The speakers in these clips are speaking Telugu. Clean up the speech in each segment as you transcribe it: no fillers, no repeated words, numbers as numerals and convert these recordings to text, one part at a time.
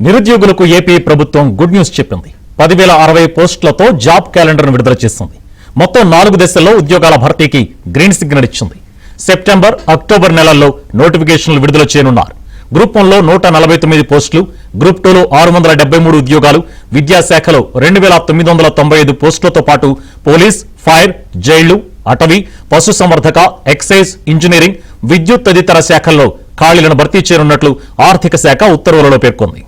నిరుద్యోగులకు ఏపీ ప్రభుత్వం గుడ్ న్యూస్ చెప్పింది. 10,060 పోస్టులతో జాబ్ క్యాలెండర్ను విడుదల చేసింది. మొత్తం 4 దశల్లో ఉద్యోగాల భర్తీకి గ్రీన్ సిగ్నల్ ఇచ్చింది. సెప్టెంబర్, అక్టోబర్ నెలల్లో నోటిఫికేషన్లు విడుదల చేయనున్నారు. గ్రూప్ 1లో 149 పోస్టులు, గ్రూప్ 2లో 673 ఉద్యోగాలు, విద్యాశాఖలో 2,995 పోస్టులతో పాటు పోలీస్, ఫైర్, జైళ్లు, అటవీ, పశుసంవర్ధక, ఎక్సైజ్, ఇంజనీరింగ్, విద్యుత్ తదితర శాఖల్లో ఖాళీలను భర్తీ చేయనున్నట్లు ఆర్థిక శాఖ ఉత్తర్వులలో పేర్కొంది.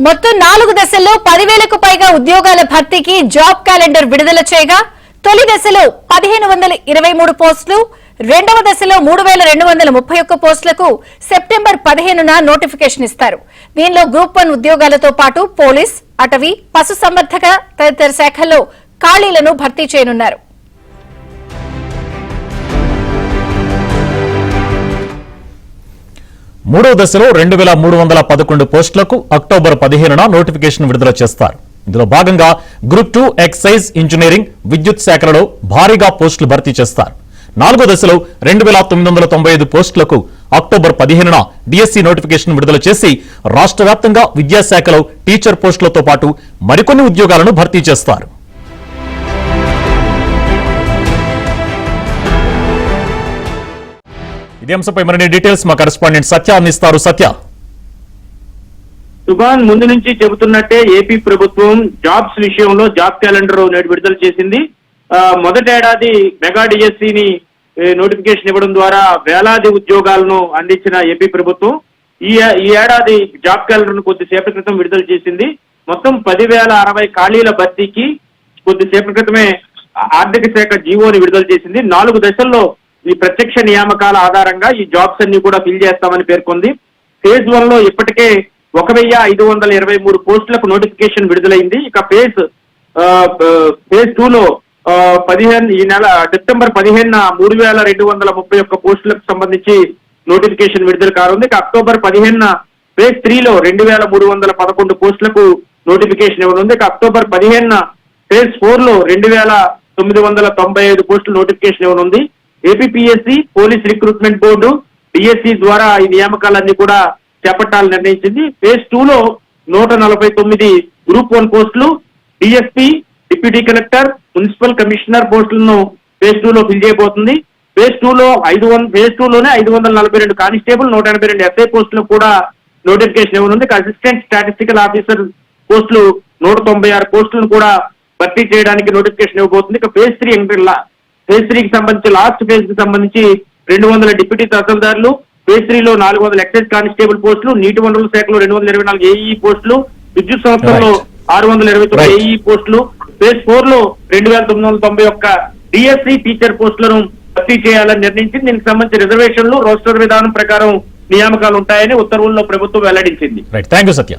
మొత్తం 4 దశల్లో 10,000కు పైగా ఉద్యోగాల భర్తీకి జాబ్ క్యాలెండర్ విడుదల చేయగా తొలి దశలో 1,523 పోస్టులు, రెండవ దశలో 3,231 పోస్టులకు సెప్టెంబర్ 15న నోటిఫికేషన్ ఇస్తారు. దీనిలో గ్రూప్ 1 ఉద్యోగాలతో పాటు పోలీస్, అటవీ, పశుసంవర్ధక తదితర శాఖల్లో ఖాళీలను భర్తీ చేయనున్నారు. మూడో దశలో 2,311 పోస్టులకు అక్టోబర్ 15న నోటిఫికేషన్ విడుదల చేస్తారు. ఇందులో భాగంగా గ్రూప్ 2, ఎక్సైజ్, ఇంజనీరింగ్, విద్యుత్ శాఖలలో భారీగా పోస్టులు భర్తీ చేస్తారు. 4వ దశలో 2,995 పోస్టులకు అక్టోబర్ 15న డిఎస్సి నోటిఫికేషన్ విడుదల చేసి రాష్ట్ర వ్యాప్తంగా విద్యాశాఖలో టీచర్ పోస్టులతో పాటు మరికొన్ని ఉద్యోగాలను భర్తీ చేస్తారు. ఇదే అంశంపై మరిన్ని డీటెయిల్స్ మా కరెస్పాండెంట్ సత్య అందిస్తారు. సత్య, సుభాన్, ముందు నుంచి చెబుతున్నట్టే ఏపీ ప్రభుత్వం జాబ్స్ విషయంలో జాబ్ క్యాలెండర్ నేడు విడుదల చేసింది. మొదటేడాది మెగా డిఎస్సిని నోటిఫికేషన్ ఇవ్వడం ద్వారా వేలాది ఉద్యోగాలను అందించిన ఏపీ ప్రభుత్వం ఈ ఏడాది జాబ్ క్యాలెండర్ ను కొద్దిసేపటి క్రితం విడుదల చేసింది. మొత్తం 10,060 ఖాళీల భర్తీకి కొద్దిసేపటి క్రితమే ఆర్థిక శాఖ జీవోని విడుదల చేసింది. 4 దశల్లో ఈ ప్రత్యక్ష నియామకాల ఆధారంగా ఈ జాబ్స్ అన్ని కూడా ఫిల్ చేస్తామని పేర్కొంది. ఫేజ్ 1లో ఇప్పటికే 1,523 పోస్టులకు నోటిఫికేషన్ విడుదలైంది. ఇక ఫేజ్ 2లో ఈ నెల సెప్టెంబర్ 15న 3,231 పోస్టులకు సంబంధించి నోటిఫికేషన్ విడుదల కానుంది. ఇక అక్టోబర్ 15న ఫేజ్ 3లో 2,311 పోస్టులకు నోటిఫికేషన్ ఇవ్వనుంది. ఇక అక్టోబర్ 15న ఫేజ్ 4లో 2,995 పోస్టులు నోటిఫికేషన్ ఇవ్వనుంది. APPSC, police recruitment board, DSC ద్వారా ఈ నియామకాలన్నీ కూడా చేపట్టాలని నిర్ణయించింది. ఫేజ్ 2లో 149 గ్రూప్ 1 పోస్టులు, DSP, deputy collector, municipal commissioner పోస్టులను ఫేజ్ 2లో ఫిల్ చేయబోతుంది. ఫేజ్ 2లోనే 542 కానిస్టేబుల్, 182 ఎస్ఐ పోస్టులకు కూడా నోటిఫికేషన్ ఇవ్వనుంది. అసిస్టెంట్ స్టాటిస్టికల్ ఆఫీసర్ పోస్టులు 196 పోస్టులను కూడా భర్తీ చేయడానికి నోటిఫికేషన్ ఇవ్వబోతుంది. ఇక ఫేజ్ 3కి సంబంధించి లాస్ట్ ఫేజ్ కి సంబంధించి 200 డిప్యూటీ తహసీల్దార్లు, ఫేజ్ 3లో 400 ఎక్సైజ్ కానిస్టేబుల్ పోస్టులు, నీటి వనరుల శాఖలో 224 ఏఈ పోస్టులు, విద్యుత్ సంస్థల్లో 629 ఏఈ పోస్టులు, ఫేజ్ 4లో 2,991 డిఎస్సి టీచర్ పోస్టులను భర్తీ చేయాలని నిర్ణయించింది. దీనికి సంబంధించి రిజర్వేషన్లు, రోస్టర్ విధానం ప్రకారం నియామకాలు ఉంటాయని ఉత్తర్వుల్లో ప్రభుత్వం వెల్లడించింది. థాంక్యూ సత్య.